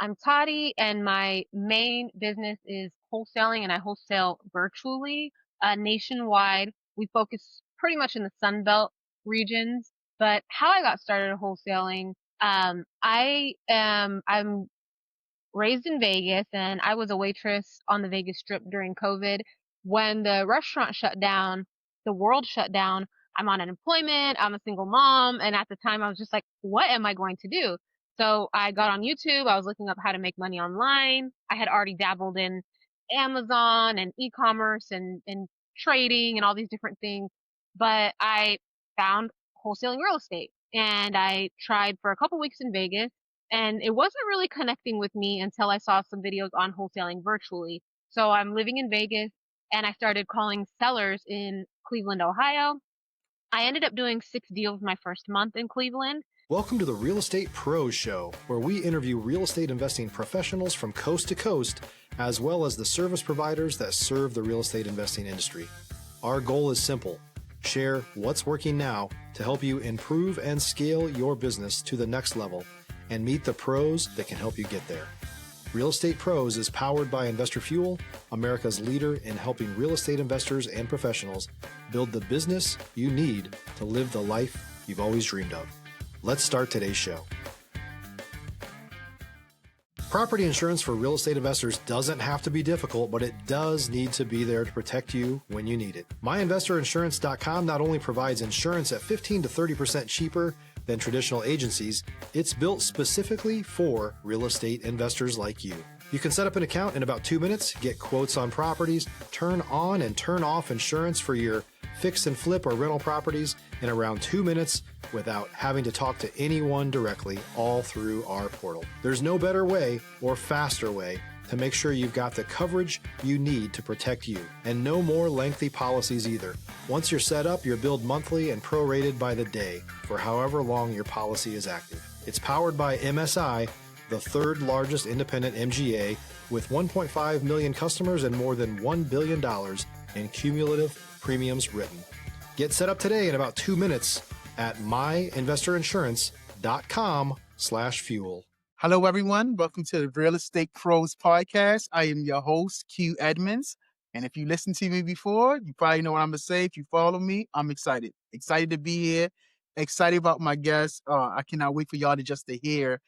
I'm Tadi, and my main business is wholesaling, and I wholesale virtually, nationwide. We focus pretty much in the Sun Belt regions. But how I got started wholesaling, I'm raised in Vegas, and I was a waitress on the Vegas Strip during COVID. When the restaurant shut down, the world shut down. I'm on unemployment. I'm a single mom. And at the time, I was just like, what am I going to do? So I got on YouTube. I was looking up how to make money online. I had already dabbled in Amazon and e-commerce and trading and all these different things. But I found wholesaling real estate, and I tried for a couple weeks in Vegas, and it wasn't really connecting with me until I saw some videos on wholesaling virtually. So I'm living in Vegas, and I started calling sellers in Cleveland, Ohio. I ended up doing 6 deals my first month in Cleveland. Welcome to the Real Estate Pros Show, where we interview real estate investing professionals from coast to coast, as well as the service providers that serve the real estate investing industry. Our goal is simple: share what's working now to help you improve and scale your business to the next level and meet the pros that can help you get there. Real Estate Pros is powered by Investor Fuel, America's leader in helping real estate investors and professionals build the business you need to live the life you've always dreamed of. Let's start today's show. Property insurance for real estate investors doesn't have to be difficult, but it does need to be there to protect you when you need it. MyInvestorInsurance.com not only provides insurance at 15 to 30% cheaper than traditional agencies, it's built specifically for real estate investors like you. You can set up an account in about 2 minutes, get quotes on properties, turn on and turn off insurance for your fix and flip or rental properties in around 2 minutes without having to talk to anyone directly, all through our portal. There's no better way or faster way to make sure you've got the coverage you need to protect you, and no more lengthy policies either. Once you're set up, you're billed monthly and prorated by the day for however long your policy is active. It's powered by MSI, the third largest independent MGA, with 1.5 million customers and more than $1 billion in cumulative premiums written. Get set up today in about 2 minutes at myinvestorinsurance.com/fuel. Hello, everyone. Welcome to the Real Estate Pros Podcast. I am your host, Q Edmonds. And if you listened to me before, you probably know what I'm going to say. If you follow me, I'm excited. Excited to be here. Excited about my guest. I cannot wait for y'all to hear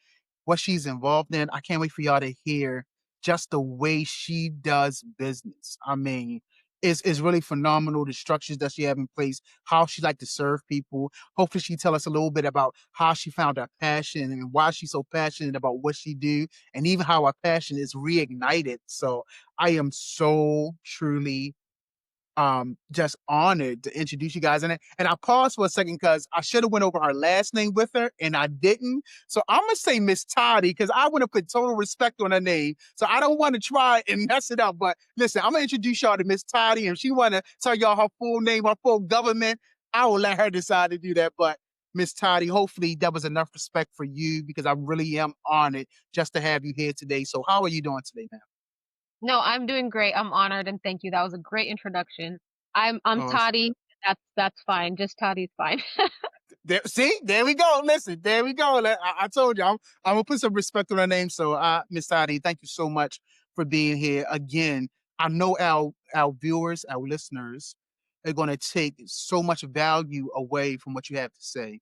what she's involved in. I can't wait for y'all to hear just the way she does business. I mean, it's really phenomenal, the structures that she have in place, how she like to serve people. Hopefully she tell us a little bit about how she found her passion and why she's so passionate about what she do, and even how her passion is reignited. So I am so truly just honored to introduce you guys. And I paused for a second because I should have went over her last name with her and I didn't. So I'm gonna say Miss Tadi because I want to put total respect on her name. So I don't want to try and mess it up. But listen, I'm gonna introduce y'all to Miss Tadi, and if she wanna tell y'all her full name, her full government, I will let her decide to do that. But Miss Tadi, hopefully that was enough respect for you, because I really am honored just to have you here today. So how are you doing today, ma'am? No, I'm doing great. I'm honored, and thank you. That was a great introduction. I'm Oh, Tadi. That's fine. Just Tadi's fine. there we go. Listen, there we go. I told you, I'm gonna put some respect on her name. So, Miss Tadi, thank you so much for being here again. I know our viewers, our listeners, are gonna take so much value away from what you have to say,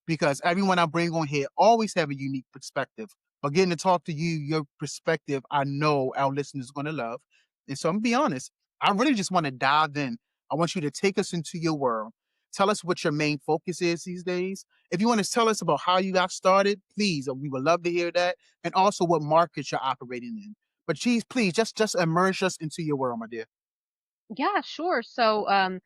because everyone I bring on here always have a unique perspective. But getting to talk to you, your perspective, I know our listeners are gonna love. And so I'm gonna be honest. I really just want to dive in. I want you to take us into your world. Tell us what your main focus is these days. If you want to tell us about how you got started, please, we would love to hear that. And also what markets you're operating in. But geez, please, just immerse us into your world, my dear. Yeah, sure. So, I'm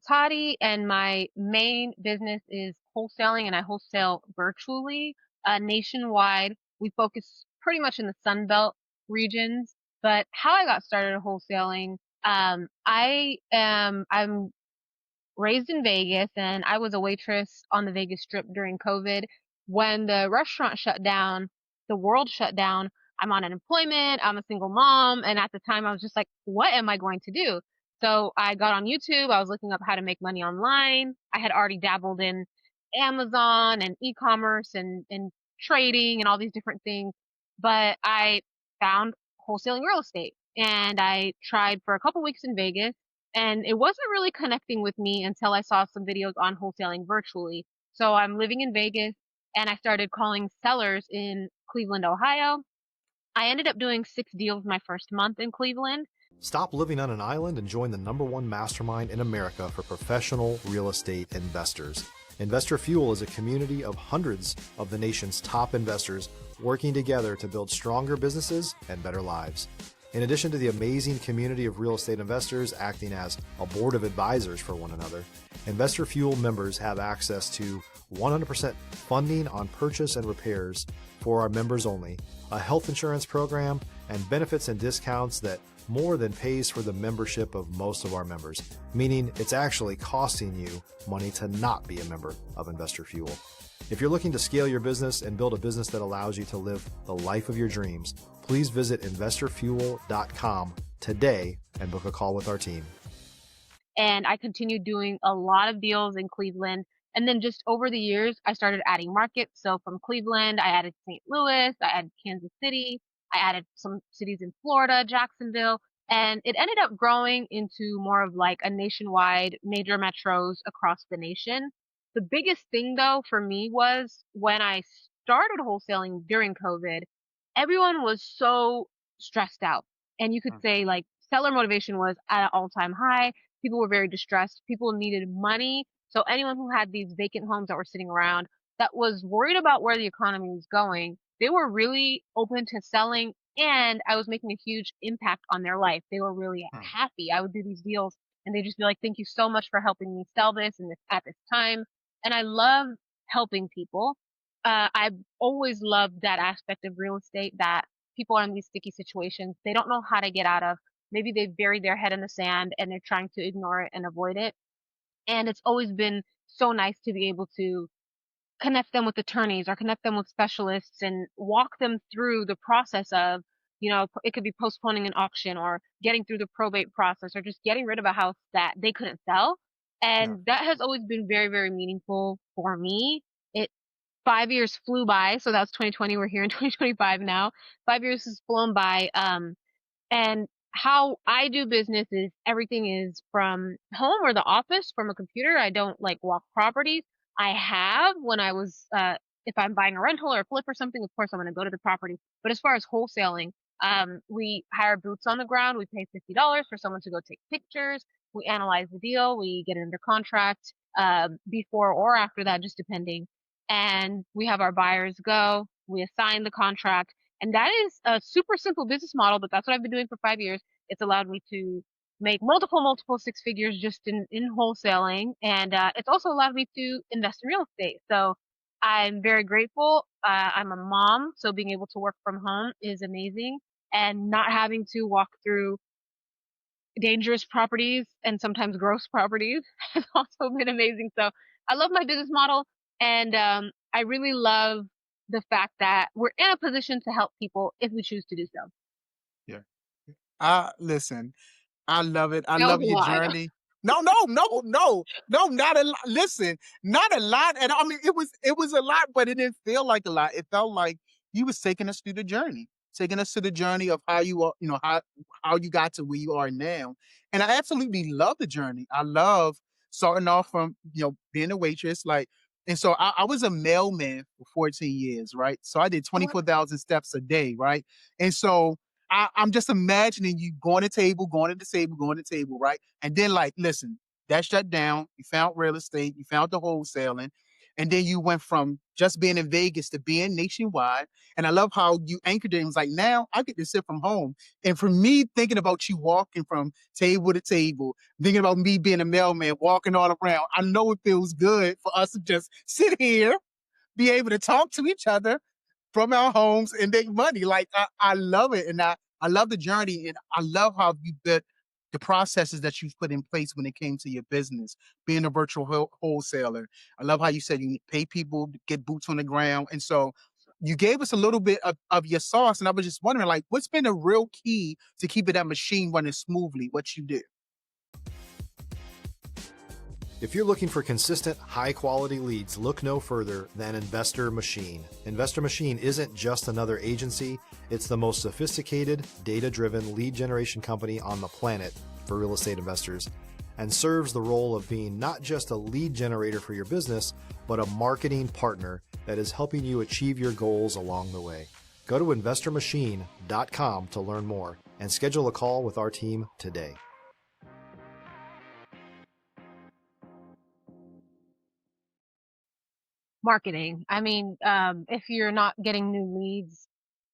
Tadi, and my main business is wholesaling, and I wholesale virtually, nationwide. We focus pretty much in the Sun Belt regions. But how I got started wholesaling, I'm raised in Vegas, and I was a waitress on the Vegas Strip during COVID. When the restaurant shut down, the world shut down. I'm on unemployment. I'm a single mom. And at the time, I was just like, what am I going to do? So I got on YouTube. I was looking up how to make money online. I had already dabbled in Amazon and e-commerce and trading and all these different things. but I found wholesaling real estate and I tried for a couple weeks in Vegas and it wasn't really connecting with me until I saw some videos on wholesaling virtually. So I'm living in Vegas and I started calling sellers in Cleveland, Ohio. I ended up doing 6 deals my first month in Cleveland. Stop living on an island and join the #1 mastermind in America for professional real estate investors. Investor Fuel is a community of hundreds of the nation's top investors working together to build stronger businesses and better lives. In addition to the amazing community of real estate investors acting as a board of advisors for one another, Investor Fuel members have access to 100% funding on purchase and repairs for our members only, a health insurance program, and benefits and discounts that more than pays for the membership of most of our members, meaning it's actually costing you money to not be a member of Investor Fuel. If you're looking to scale your business and build a business that allows you to live the life of your dreams, please visit investorfuel.com today and book a call with our team. And I continued doing a lot of deals in Cleveland. And then just over the years, I started adding markets. So from Cleveland, I added St. Louis, I added Kansas City, I added some cities in Florida, Jacksonville, and it ended up growing into more of like a nationwide major metros across the nation. The biggest thing though for me was when I started wholesaling during COVID, everyone was so stressed out. And you could say like seller motivation was at an all-time high. People were very distressed. People needed money. So anyone who had these vacant homes that were sitting around that was worried about where the economy was going, they were really open to selling and I was making a huge impact on their life. They were really happy. I would do these deals and they'd just be like, thank you so much for helping me sell this and this at this time. And I love helping people. I've always loved that aspect of real estate that people are in these sticky situations. They don't know how to get out of. Maybe they've buried their head in the sand and they're trying to ignore it and avoid it. And it's always been so nice to be able to connect them with attorneys or connect them with specialists and walk them through the process of, it could be postponing an auction or getting through the probate process or just getting rid of a house that they couldn't sell. Yeah. And that has always been very, very meaningful for me. It 5 years flew by, so that was 2020. We're here in 2025 now. 5 years has flown by. And how I do business is everything is from home or the office from a computer. I don't like walk properties. I have when I was, if I'm buying a rental or a flip or something, of course I'm going to go to the property. But as far as wholesaling, we hire boots on the ground. We pay $50 for someone to go take pictures. We analyze the deal. We get it under contract, before or after that, just depending. And we have our buyers go. We assign the contract. And that is a super simple business model, but that's what I've been doing for 5 years. It's allowed me to make multiple 6 figures just in wholesaling. And it's also allowed me to invest in real estate. So I'm very grateful. I'm a mom, so being able to work from home is amazing. And not having to walk through dangerous properties and sometimes gross properties has also been amazing. So I love my business model. And I really love the fact that we're in a position to help people if we choose to do so. Yeah. Listen, I love it. I That was love a your lot. journey. No, not a lot. Listen, not a lot. And I mean, it was a lot, but it didn't feel like a lot. It felt like you was taking us through the journey, taking us to the journey of how you are, how you got to where you are now. And I absolutely love the journey. I love starting off from, being a waitress, and so I was a mailman for 14 years, right? So I did What? 24,000 steps a day, right? And so I'm just imagining you going to table, going to the table, going to table, right? And then listen, that shut down. You found real estate, you found the wholesaling, and then you went from just being in Vegas to being nationwide. And I love how you anchored it. It was like, now I get to sit from home. And for me, thinking about you walking from table to table, thinking about me being a mailman, walking all around, I know it feels good for us to just sit here, be able to talk to each other from our homes and make money. I love it. And I love the journey. And I love how you built the processes that you've put in place when it came to your business, being a virtual wholesaler. I love how you said you pay people to get boots on the ground. And so you gave us a little bit of your sauce. And I was just wondering, what's been the real key to keeping that machine running smoothly, what you do? If you're looking for consistent, high-quality leads, look no further than Investor Machine. Investor Machine isn't just another agency, it's the most sophisticated, data-driven lead generation company on the planet for real estate investors, and serves the role of being not just a lead generator for your business, but a marketing partner that is helping you achieve your goals along the way. Go to investormachine.com to learn more and schedule a call with our team today. Marketing. I mean, if you're not getting new leads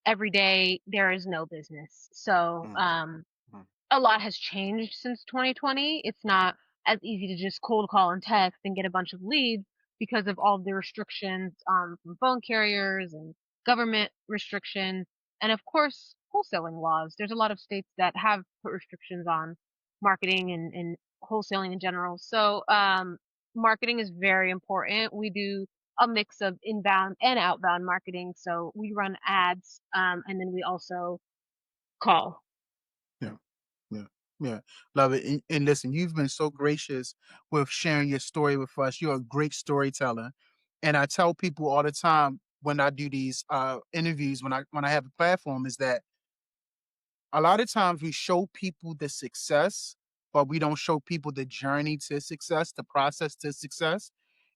every day, there is no business. So, Mm, mm, a lot has changed since 2020. It's not as easy to just cold call and text and get a bunch of leads because of all the restrictions from phone carriers and government restrictions, and of course, wholesaling laws. There's a lot of states that have put restrictions on marketing and wholesaling in general. So, marketing is very important. We do a mix of inbound and outbound marketing. So we run ads, and then we also call. yeah. Yeah, yeah, love it. And listen, you've been so gracious with sharing your story with us. You're a great storyteller, and I tell people all the time when I do these interviews, when I have a platform, is that a lot of times we show people the success, but we don't show people the journey to success, the process to success.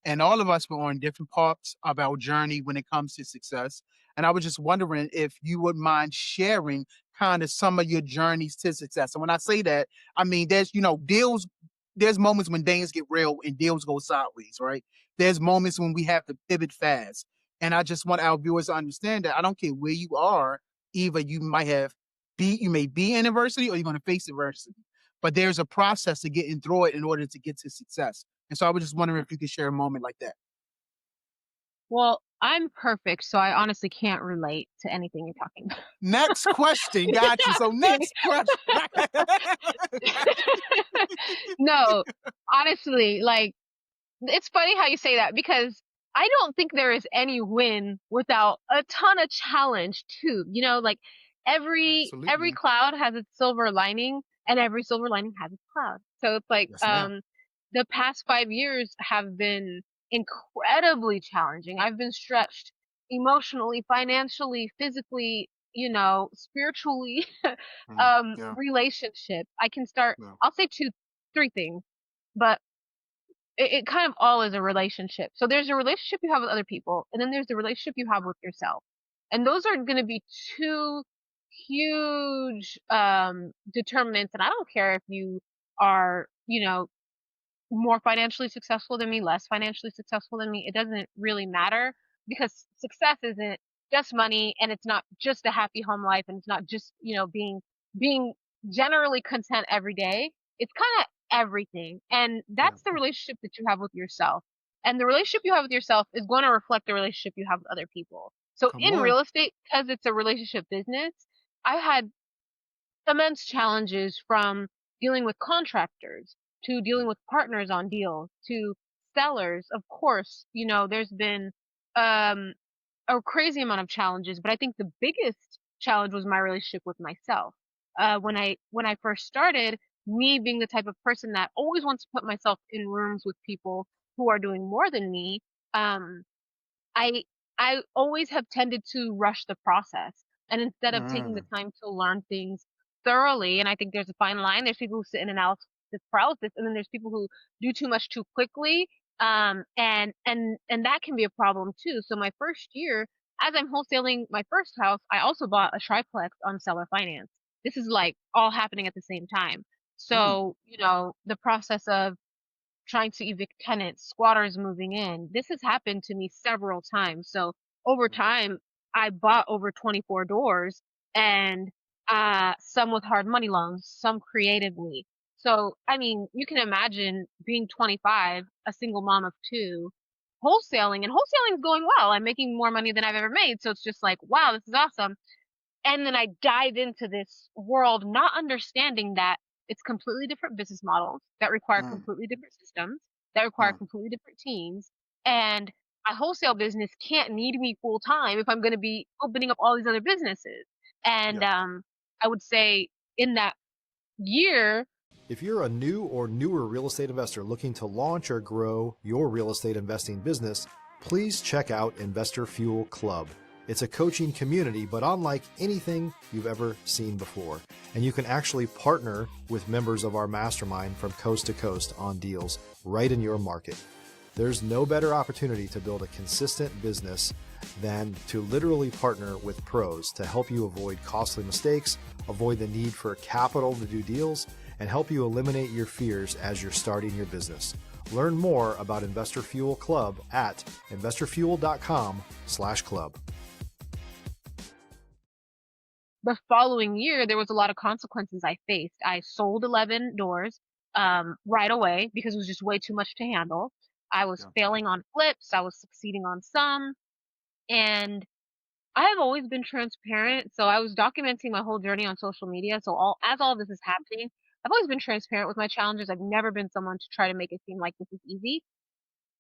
And all of us were on different parts of our journey when it comes to success. And I was just wondering if you would mind sharing kind of some of your journeys to success. And when I say that, I mean there's moments when things get real and deals go sideways, right? There's moments when we have to pivot fast. And I just want our viewers to understand that I don't care where you are, either you may be in adversity or you're going to face adversity. But there's a process to getting through it in order to get to success. And so I was just wondering if you could share a moment like that. Well, I'm perfect, so I honestly can't relate to anything you're talking about. Next question. Got you. So Kidding. next question. No, honestly, like, it's funny how you say that because I don't think there is any win without a ton of challenge too. Like every Absolutely. cloud has its silver lining and every silver lining has its cloud. So it's like Yes, ma'am. the past 5 years have been incredibly challenging. I've been stretched emotionally, financially, physically, spiritually, Yeah. relationship. I can start, Yeah. I'll say two, three things, but it kind of all is a relationship. So there's a relationship you have with other people, and then there's the relationship you have with yourself. And those are going to be two huge determinants. And I don't care if you are, more financially successful than me, less financially successful than me. It doesn't really matter because success isn't just money and it's not just a happy home life and it's not just, being generally content every day. It's kind of everything. And Yeah. that's the relationship that you have with yourself. And the relationship you have with yourself is going to reflect the relationship you have with other people. So Come in on. real estate, because it's a relationship business, I had immense challenges from dealing with contractors to Yeah. dealing with partners on deals to sellers. Of course, there's been um, a crazy amount of challenges, but I think the biggest challenge was my relationship with myself. When I first started, me being the type of person that always wants to put myself in rooms with people who are doing more than me, um, I I always have tended to rush the process. And instead of taking the Mm, time to learn things thoroughly, and I think there's a fine line. There's people who sit in analysis paralysis, and then there's people who do too much too quickly. And that can be a problem too. So my first year, as I'm wholesaling my first house, I also bought a triplex on seller finance. This is like all happening at the same time. mm, So, the process of trying to evict tenants, squatters moving in. This has happened to me several times. So over mm, time, I bought over 24 doors and some with hard money loans, some creatively. So, I mean, you can imagine being 25, a single mom of two, wholesaling, and wholesaling is going well. I'm making more money than I've ever made. So it's just like, wow, this is awesome. And then I dive into this world not understanding that it's completely different business models that require mm, completely different systems, that require mm. completely different teams. And a wholesale business can't need me full time if I'm going to be opening up all these other businesses. And Yeah. I would say in that year, If you're a new or newer real estate investor looking to launch or grow your real estate investing business, please check out Investor Fuel Club. It's a coaching community, but unlike anything you've ever seen before. And you can actually partner with members of our mastermind from coast to coast on deals right in your market. There's no better opportunity to build a consistent business than to literally partner with pros to help you avoid costly mistakes, avoid the need for capital to do deals, and help you eliminate your fears as you're starting your business. Learn more about Investor Fuel Club at investorfuel.com/club. The following year, there was a lot of consequences I faced. I sold 11 doors right away because it was just way too much to handle. I was Yeah. failing on flips. I was succeeding on some. And I have always been transparent. So I was documenting my whole journey on social media. So as all this is happening, I've always been transparent with my challenges. I've never been someone to try to make it seem like this is easy.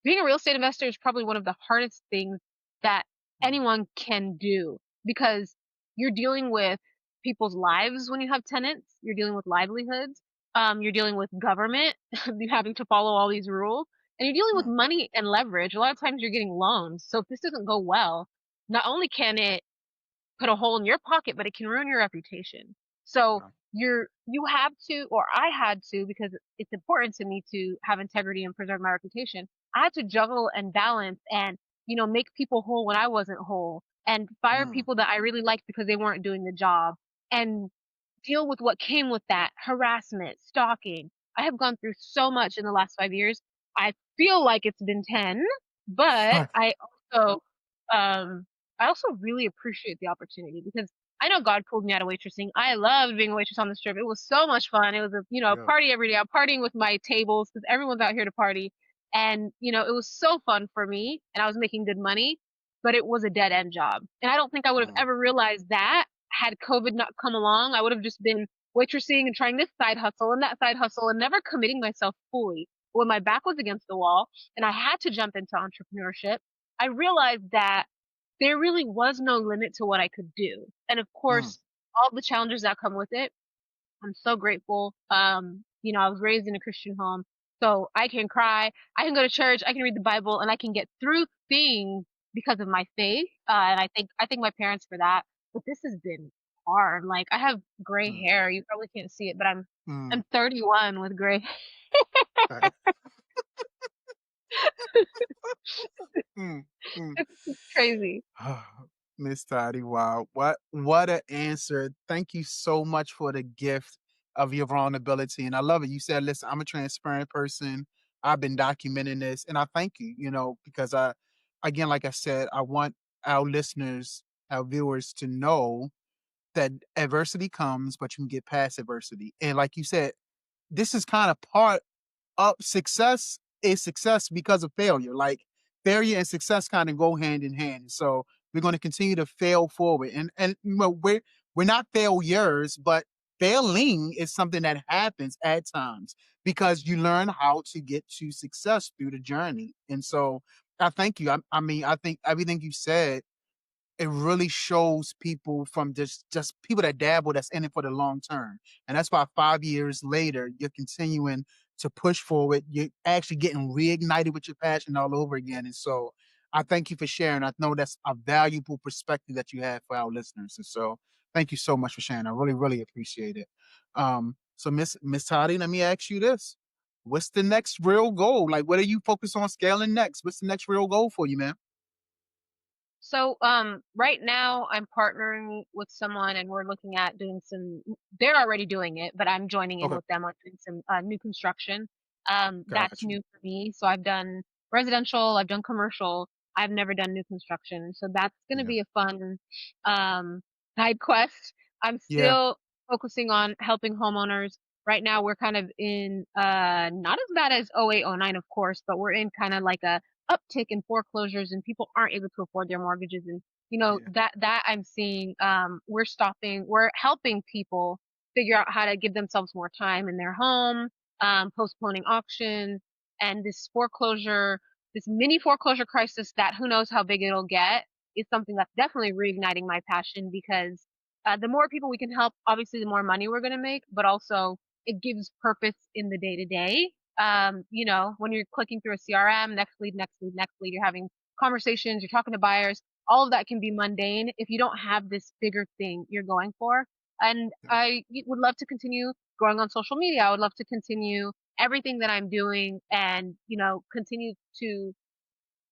Being a real estate investor is probably one of the hardest things that anyone can do because you're dealing with people's lives when you have tenants. You're dealing with livelihoods. You're dealing with government, you having to follow all these rules, and you're dealing with Yeah. money and leverage. A lot of times you're getting loans. So if this doesn't go well, not only can it put a hole in your pocket, but it can ruin your reputation. So Yeah. you have to, or I had to, because it's important to me to have integrity and preserve my reputation. I had to juggle and balance and, make people whole when I wasn't whole and fire Mm. people that I really liked because they weren't doing the job and deal with what came with that harassment, stalking. I have gone through so much in the last 5 years. I feel like it's been 10, but also, um, I also really appreciate the opportunity because I know God pulled me out of waitressing. I loved being a waitress on the strip. It was so much fun. It was a Yeah. party every day. I'm partying with my tables because everyone's out here to party. And, it was so fun for me and I was making good money, but it was a dead end job. And I don't think I would have Mm. ever realized that had COVID not come along. I would have just been waitressing and trying this side hustle and that side hustle and never committing myself fully. When my back was against the wall and I had to jump into entrepreneurship, I realized that there really was no limit to what I could do. And of Mm. course, all the challenges that come with it, I'm so grateful. I was raised in a Christian home, so I can cry, I can go to church, I can read the Bible, and I can get through things because of my faith. And I think my parents for that. But this has been hard. Like I have gray Mm. hair. You probably can't see it, but I'm Mm. I'm 31 with gray. Right. Mm. Mm. It's crazy. Miss Tadi, wow. What an answer. Thank you so much for the gift of your vulnerability. And I love it. You said, listen, I'm a transparent person. I've been documenting this. And I thank you, because again, like I said, I want our listeners, our viewers to know that adversity comes, but you can get past adversity. And like you said, this is kind of part of success is success because of failure. Like failure and success kind of go hand in hand. So we're going to continue to fail forward, and we're not failures, but failing is something that happens at times because you learn how to get to success through the journey. And so I thank you. I mean, I think everything you said, it really shows people from just people that dabble, that's in it for the long term. And that's why 5 years later, you're continuing to push forward. You're actually getting reignited with your passion all over again. And so I thank you for sharing. I know that's a valuable perspective that you have for our listeners. And so thank you so much for sharing. I really, really appreciate it. So Miss Toddy, let me ask you this. What's the next real goal? Like, what are you focused on scaling next? What's the next real goal for you, man? So, right now I'm partnering with someone and we're looking at doing they're already doing it, but I'm joining in Okay, with them on doing some new construction. That's got you. new for me. So I've done residential, I've done commercial, I've never done new construction. So that's going to Yeah. be a fun, um, side quest. I'm Yeah. still focusing on helping homeowners. Right now we're kind of in, not as bad as 08, 09, of course, but we're in kind of like a uptick in foreclosures and people aren't able to afford their mortgages and Yeah. that I'm seeing we're helping people figure out how to give themselves more time in their home, postponing auctions and this mini foreclosure crisis that who knows how big it'll get is something that's definitely reigniting my passion because the more people we can help, obviously the more money we're going to make, but also it gives purpose in the day to day. When you're clicking through a CRM, next lead, next lead, next lead, you're having conversations, you're talking to buyers, all of that can be mundane if you don't have this bigger thing you're going for. And Yeah. I would love to continue growing on social media. I would love to continue everything that I'm doing and, continue to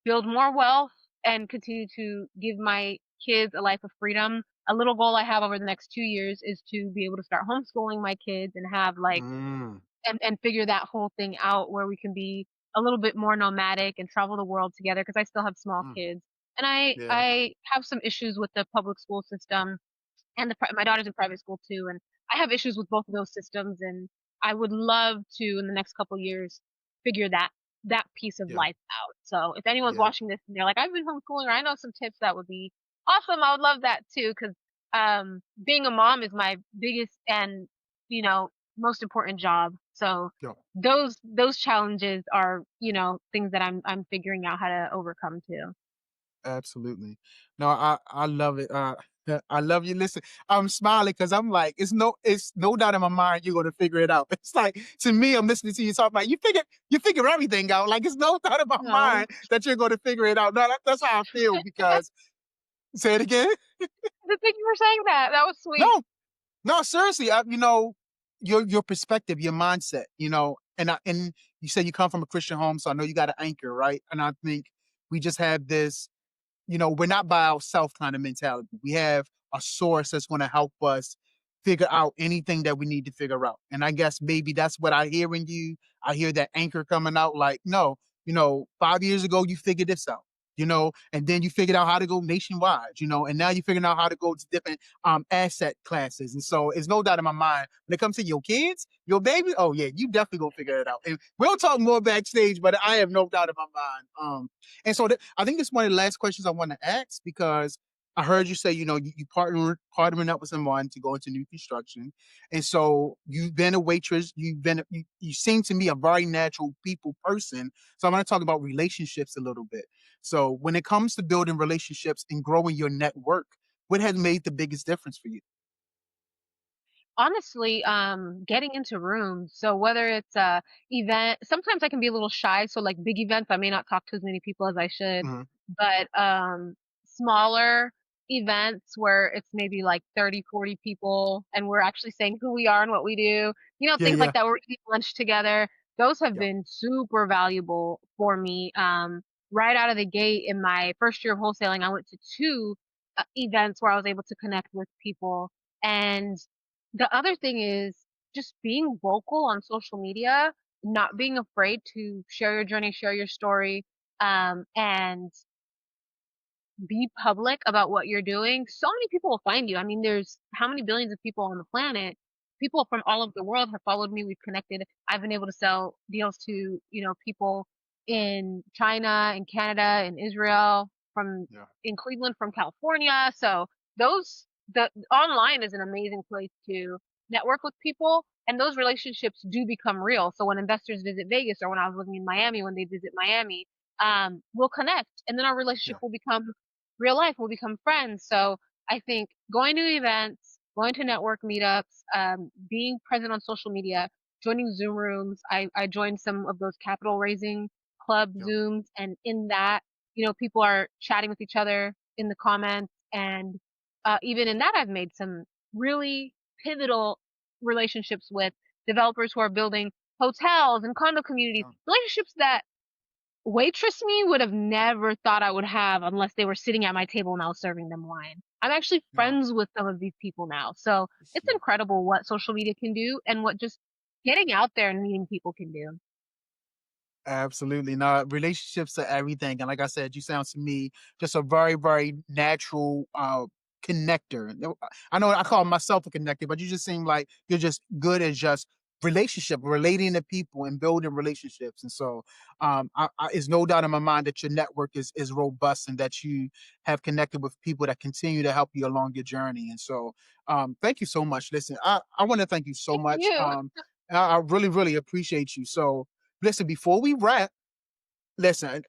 build more wealth and continue to give my kids a life of freedom. A little goal I have over the next 2 years is to be able to start homeschooling my kids and have like Mm, and figure that whole thing out where we can be a little bit more nomadic and travel the world together because I still have small mm, kids. And I yeah. I have some issues with the public school system and my daughter's in private school too, and I have issues with both of those systems, and I would love to in the next couple years figure that piece of Yeah. life out. So if anyone's Yeah. watching this and they're like, I've been homeschooling or I know some tips, that would be awesome. I would love that too, because being a mom is my biggest and you know most important job. So Yeah. those challenges are things that I'm figuring out how to overcome too. Absolutely. No, I love it. I love you. Listen, I'm smiling because I'm like, it's no doubt in my mind you're gonna figure it out. It's like to me, I'm listening to you talk about you figure everything out. Like it's no doubt in my No, mind that you're gonna figure it out. No, that's how I feel because say it again. thank you for saying that. That was sweet. No, no, seriously. Your perspective, your mindset. And you said you come from a Christian home, so I know you got an anchor, right? And I think we just have this we're not by ourselves kind of mentality. We have a source that's going to help us figure out anything that we need to figure out. And I guess maybe that's what I hear in you. I hear that anchor coming out like, no, 5 years ago, you figured this out. And then you figured out how to go nationwide, and now you're figuring out how to go to different asset classes. And so it's no doubt in my mind when it comes to your kids, your baby, oh yeah, you definitely gonna figure it out. And we'll talk more backstage, but I have no doubt in my mind. And so I think this is one of the last questions I want to ask because I heard you say, you partnering up with someone to go into new construction. And so you've been a waitress, you seem to me a very natural people person. So I want to talk about relationships a little bit. So when it comes to building relationships and growing your network, what has made the biggest difference for you? Honestly, getting into rooms. So whether it's a event, sometimes I can be a little shy. So like big events, I may not talk to as many people as I should, Hmm. but smaller events where it's maybe like 30, 40 people and we're actually saying who we are and what we do, Yeah, things yeah, like that. We're eating lunch together. Those have yeah, been super valuable for me. Right out of the gate in my first year of wholesaling, I went to two events where I was able to connect with people. And the other thing is just being vocal on social media, not being afraid to share your journey, share your story, and be public about what you're doing. So many people will find you. I mean, there's how many billions of people on the planet? People from all over the world have followed me. We've connected. I've been able to sell deals to, people in China, in Canada, in Israel, yeah, in Cleveland, from California. So the online is an amazing place to network with people, and those relationships do become real. So when investors visit Vegas, or when I was living in Miami, when they visit Miami, we'll connect, and then our relationship yeah, will become real life. We'll become friends. So I think going to events, going to network meetups, being present on social media, joining Zoom rooms. I joined some of those capital raising club yeah, Zooms, and in that, people are chatting with each other in the comments, and even in that, I've made some really pivotal relationships with developers who are building hotels and condo communities, yeah, relationships that waitress me would have never thought I would have unless they were sitting at my table and I was serving them wine. I'm actually yeah, friends with some of these people now. So it's yeah. incredible what social media can do and what just getting out there and meeting people can do. Absolutely. No, relationships are everything. And like I said, you sound to me just a very, very natural connector. I know I call myself a connector, but you just seem like you're just good at just relating to people and building relationships. And so it's no doubt in my mind that your network is robust and that you have connected with people that continue to help you along your journey. And so thank you so much. Listen, I want to thank you so Thank much. you. I really, really appreciate you. So listen, before we wrap, listen,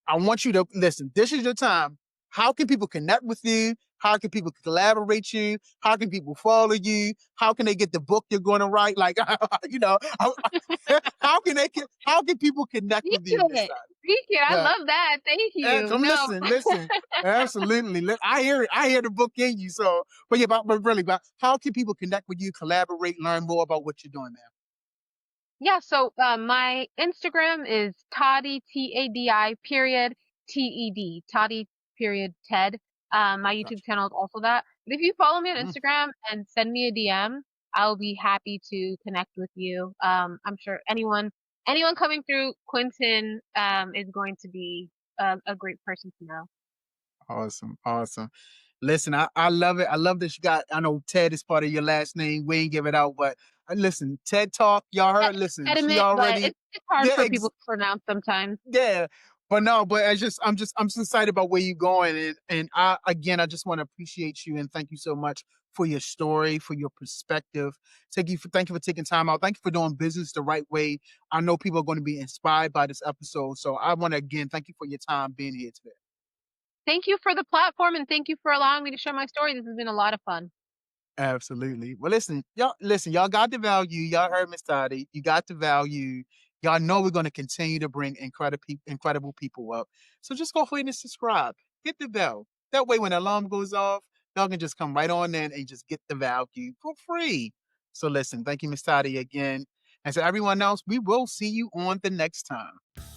I want you to listen. This is your time. How can people connect with you? How can people collaborate you? How can people follow you? How can they get the book you're going to write? Like, how can people connect Speak with you, Miss it. Tadi? Speak it. I Yeah. love that. Thank you. Come No. listen. Absolutely. I hear it. I hear the book in you. So, but yeah, but really, but how can people connect with you, collaborate, learn more about what you're doing now? Yeah, so my Instagram is Tadi, Tadi, period, Ted, Tadi, period, Ted. My YouTube Gotcha. channel is also that. But if you follow me on Mm, Instagram and send me a DM, I'll be happy to connect with you. I'm sure anyone coming through Quinton is going to be a great person to know. awesome. Awesome. Listen, I love it. I love that you got, I know Ted is part of your last name. We ain't give it out, but listen, TED Talk, y'all Yeah, heard, it's listen, she impediment, but already, it's hard yeah, for people to pronounce sometimes. yeah. But no, but I'm just excited about where you're going. And I just want to appreciate you and thank you so much for your story, for your perspective. Thank you for taking time out. Thank you for doing business the right way. I know people are going to be inspired by this episode. So I want to again thank you for your time being here today. Thank you for the platform and thank you for allowing me to share my story. This has been a lot of fun. Absolutely. Well, y'all got the value. Y'all heard Miss Toddy. You got the value. Y'all know we're going to continue to bring incredible people up. So just go ahead and subscribe. Hit the bell. That way, when the alarm goes off, y'all can just come right on in and just get the value for free. So listen, thank you, Miss Toddy, again. And to everyone else, we will see you on the next time.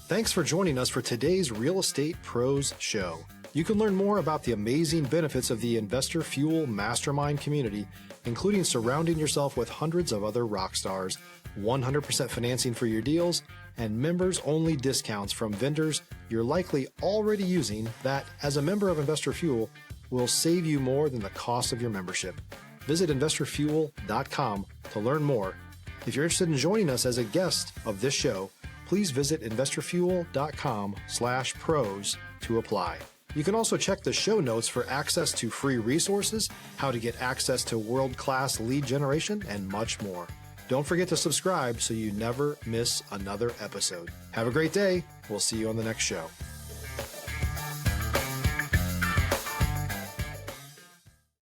Thanks for joining us for today's Real Estate Pros Show. You can learn more about the amazing benefits of the Investor Fuel Mastermind community, including surrounding yourself with hundreds of other rock stars, 100% financing for your deals, and members-only discounts from vendors you're likely already using that, as a member of Investor Fuel, will save you more than the cost of your membership. Visit investorfuel.com to learn more. If you're interested in joining us as a guest of this show, please visit investorfuel.com/pros to apply. You can also check the show notes for access to free resources, how to get access to world-class lead generation, and much more. Don't forget to subscribe so you never miss another episode. Have a great day. We'll see you on the next show.